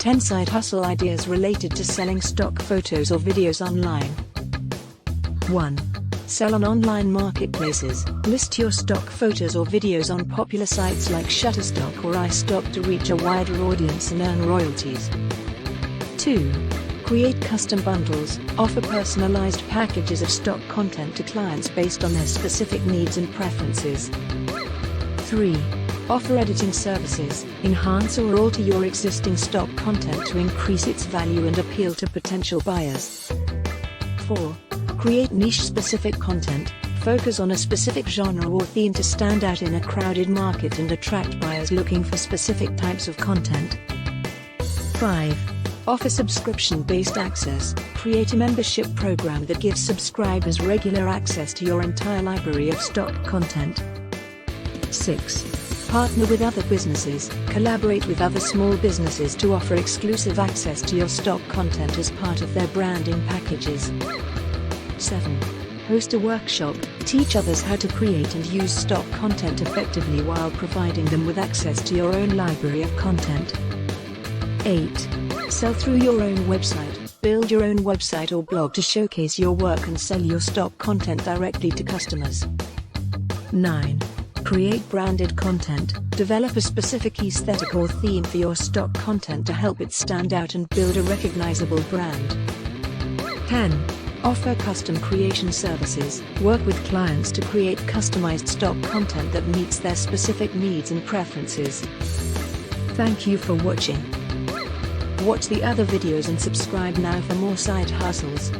10 side hustle ideas related to selling stock photos or videos online. 1. Sell on online marketplaces. List your stock photos or videos on popular sites like Shutterstock or iStock to reach a wider audience and earn royalties. 2. Create custom bundles. Offer personalized packages of stock content to clients based on their specific needs and preferences. 3. Offer editing services. Enhance or alter your existing stock content to increase its value and appeal to potential buyers. 4. Create niche-specific content. Focus on a specific genre or theme to stand out in a crowded market and attract buyers looking for specific types of content. 5. Offer subscription-based access. Create a membership program that gives subscribers regular access to your entire library of stock content. 6. Partner with other businesses. Collaborate with other small businesses to offer exclusive access to your stock content as part of their branding packages. 7. Host a workshop. Teach others how to create and use stock content effectively while providing them with access to your own library of content. 8. Sell through your own website. Build your own website or blog to showcase your work and sell your stock content directly to customers. 9. Create branded content. Develop a specific aesthetic or theme for your stock content to help it stand out and build a recognizable brand. 10. Offer custom creation services. Work with clients to create customized stock content that meets their specific needs and preferences. Thank you for watching. Watch the other videos and subscribe now for more side hustles.